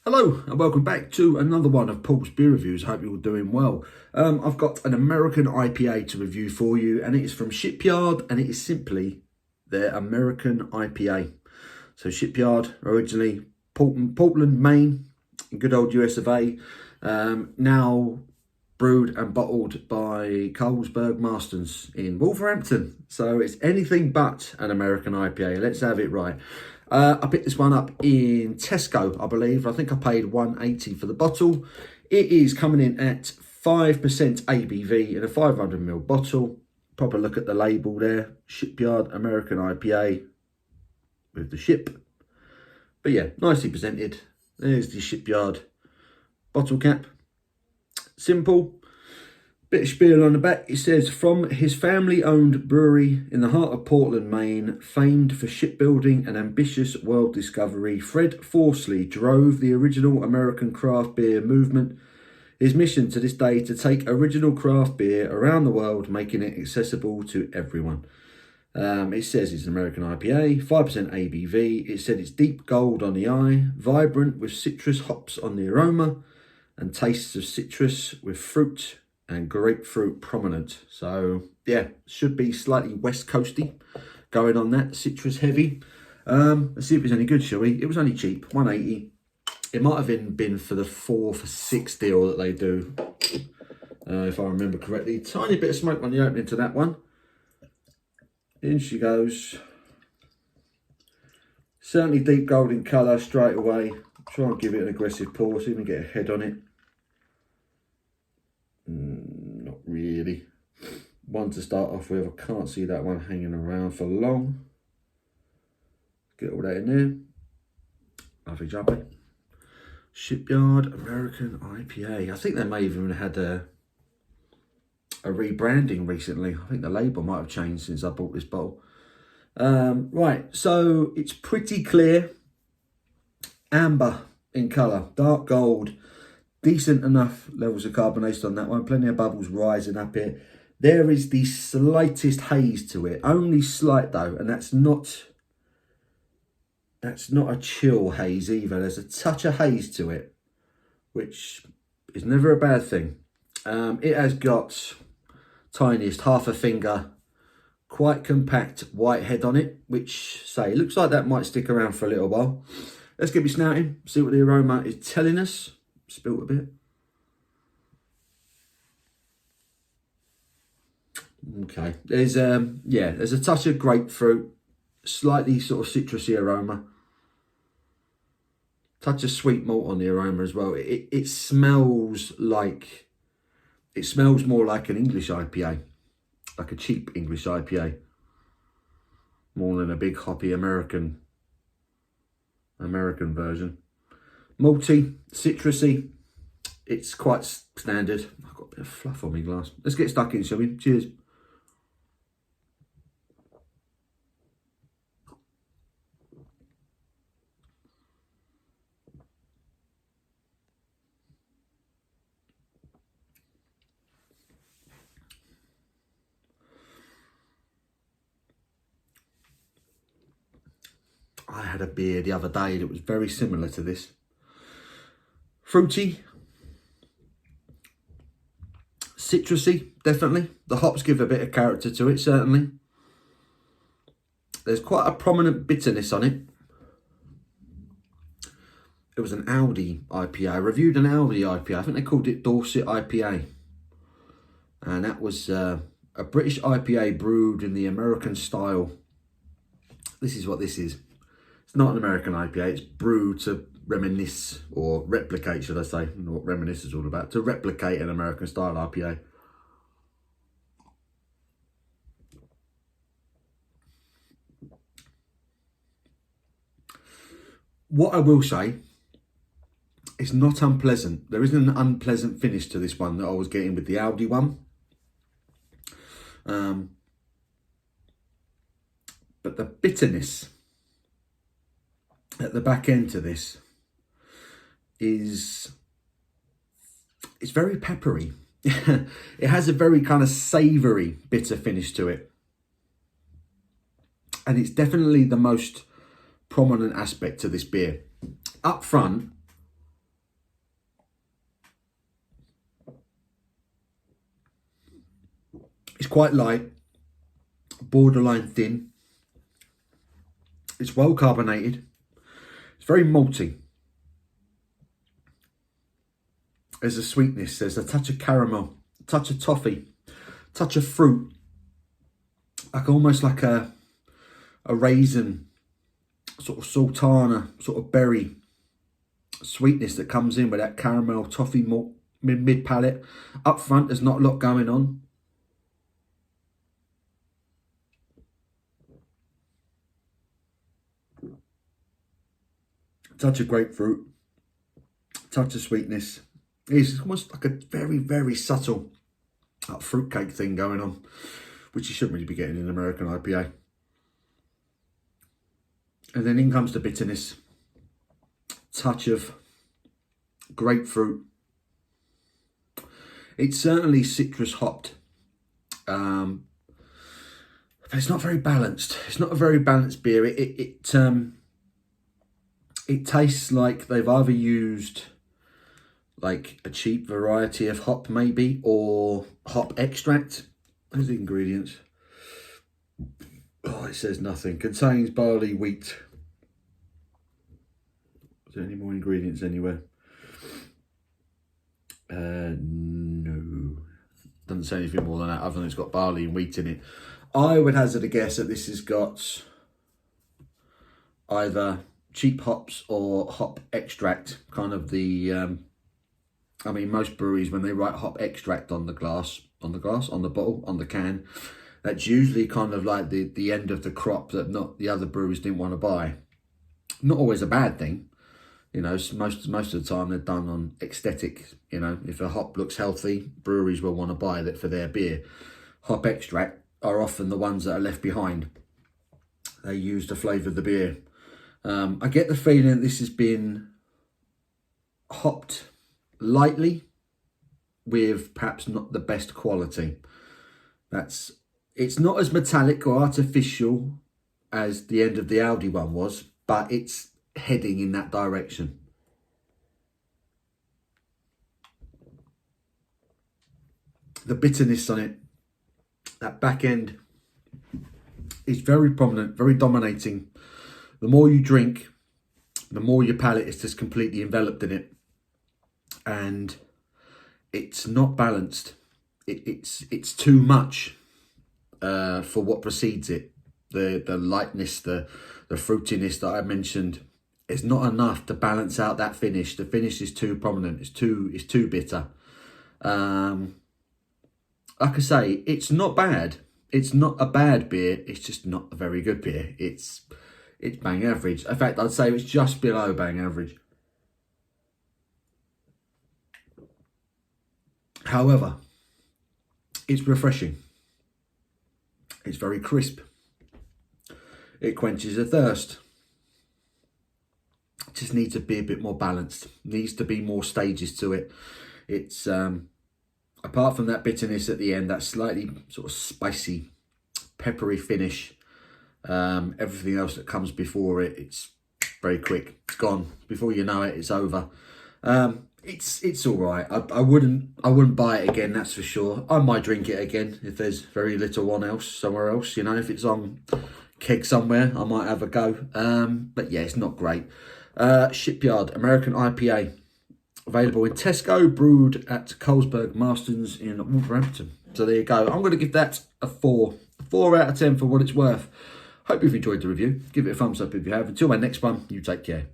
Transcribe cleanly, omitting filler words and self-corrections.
Hello and welcome back to another one of Paul's beer reviews. Hope you're all doing well. I've got an American IPA to review for you, and it is from Shipyard, and it is simply their American IPA. So Shipyard, originally Portland, Maine, in good old US of A, now brewed and bottled by Carlsberg Masters in Wolverhampton. So it's anything but an American IPA. Let's have it right. I picked this one up in Tesco, I believe. I think I paid $1.80 for the bottle. It is coming in at 5% ABV in a 500ml bottle. Proper look at the label there. Shipyard American IPA with the ship. But yeah, nicely presented. There's the Shipyard bottle cap. Simple. Bit of spiel on the back. It says, from his family-owned brewery in the heart of Portland, Maine, famed for shipbuilding and ambitious world discovery, Fred Forsley drove the original American craft beer movement. His mission to this day to take original craft beer around the world, making it accessible to everyone. It says it's an American IPA, 5% ABV. It said it's deep gold on the eye, vibrant with citrus hops on the aroma, and tastes of citrus with fruit and grapefruit prominent. So yeah, should be slightly west coasty going on that, citrus heavy. Let's see if it's any good, shall we? It was only cheap, $1.80. It might have been for the 4 for $6 deal that they do, if I remember correctly. Tiny bit of smoke on the opening to that one. In she goes. Certainly deep golden colour straight away. Try and give it an aggressive pour, see if we can get a head on it. Not really. One to start off with. I can't see that one hanging around for long. Get all that in there. Lovely jubbly. Shipyard American IPA. I think they may have even had a rebranding recently. I think the label might have changed since I bought this bottle. Right, so it's pretty clear. Amber in colour. Dark gold. Decent enough levels of carbonation on that one. Plenty of bubbles rising up here. There is the slightest haze to it. Only slight though, and that's not a chill haze either. There's a touch of haze to it, which is never a bad thing. It has got tiniest half a finger, quite compact white head on it, which looks like that might stick around for a little while. Let's get me snouting, see what the aroma is telling us. Spilt a bit. Okay, there's a touch of grapefruit, slightly sort of citrusy aroma, touch of sweet malt on the aroma as well. It smells more like an English IPA, like a cheap English IPA, more than a big hoppy American version. Malty, citrusy, it's quite standard. I've got a bit of fluff on my glass. Let's get stuck in, shall we? Cheers. I had a beer the other day that was very similar to this. Fruity, citrusy, definitely. The hops give a bit of character to it, certainly. There's quite a prominent bitterness on it. It was an Aldi IPA. I reviewed an Aldi IPA. I think they called it Dorset IPA. And that was a British IPA brewed in the American style. This is what this is. It's not an American IPA. It's brewed to reminisce, or replicate, should I say. I don't know what reminisce is all about. To replicate an American style IPA. What I will say, it's not unpleasant. There isn't an unpleasant finish to this one that I was getting with the Aldi one. But the bitterness at the back end to this it's very peppery. It has a very kind of savoury bitter finish to it. And it's definitely the most prominent aspect to this beer. Up front, It's quite light, borderline thin. It's well carbonated. It's very malty. There's a sweetness. There's a touch of caramel, a touch of toffee, a touch of fruit. Like almost like a raisin, sort of sultana, sort of berry sweetness that comes in with that caramel, toffee malt, mid palate. Up front, there's not a lot going on. Touch of grapefruit, touch of sweetness. It's almost like a very, very subtle fruitcake thing going on, which you shouldn't really be getting in an American IPA. And then in comes the bitterness, touch of grapefruit. It's certainly citrus hopped, but it's not very balanced. It's not a very balanced beer. It tastes like they've either used like a cheap variety of hop maybe, or hop extract. There's the ingredients. Oh, it says nothing. Contains barley, wheat. Is there any more ingredients anywhere? No. Doesn't say anything more than that, other than it's got barley and wheat in it. I would hazard a guess that this has got either cheap hops or hop extract, kind of the I mean, most breweries, when they write hop extract on the bottle, on the can, that's usually kind of like the end of the crop that not the other breweries didn't want to buy. Not always a bad thing, you know. Most of the time they're done on aesthetic. You know, if a hop looks healthy, breweries will want to buy that for their beer. Hop extract are often the ones that are left behind. They use to flavour the beer. I get the feeling this has been hopped lightly with perhaps not the best quality. It's not as metallic or artificial as the end of the Aldi one was, but it's heading in that direction. The bitterness on it, that back end, is very prominent, very dominating. The more you drink, the more your palate is just completely enveloped in it. And it's not balanced. It's too much for what precedes it. The lightness, the fruitiness that I mentioned is not enough to balance out that finish. The finish is too prominent. It's too bitter. Like I say, it's not bad. It's not a bad beer. It's just not a very good beer. It's bang average. In fact, I'd say it's just below bang average. However, it's refreshing. It's very crisp. It quenches a thirst. It just needs to be a bit more balanced. Needs to be more stages to it. It's apart from that bitterness at the end, that slightly sort of spicy, peppery finish. Everything else that comes before it, it's very quick. It's gone. Before you know it, it's over. It's all right. I wouldn't buy it again, that's for sure. I might drink it again if there's very little one else somewhere else. You know, if it's on keg somewhere, I might have a go. But yeah, it's not great. Shipyard American IPA, available in Tesco, brewed at Colesberg Marston's in Wolverhampton. So there you go. I'm going to give that a 4 out of 10 for what it's worth. Hope you've enjoyed the review. Give it a thumbs up if you have. Until my next one, you take care.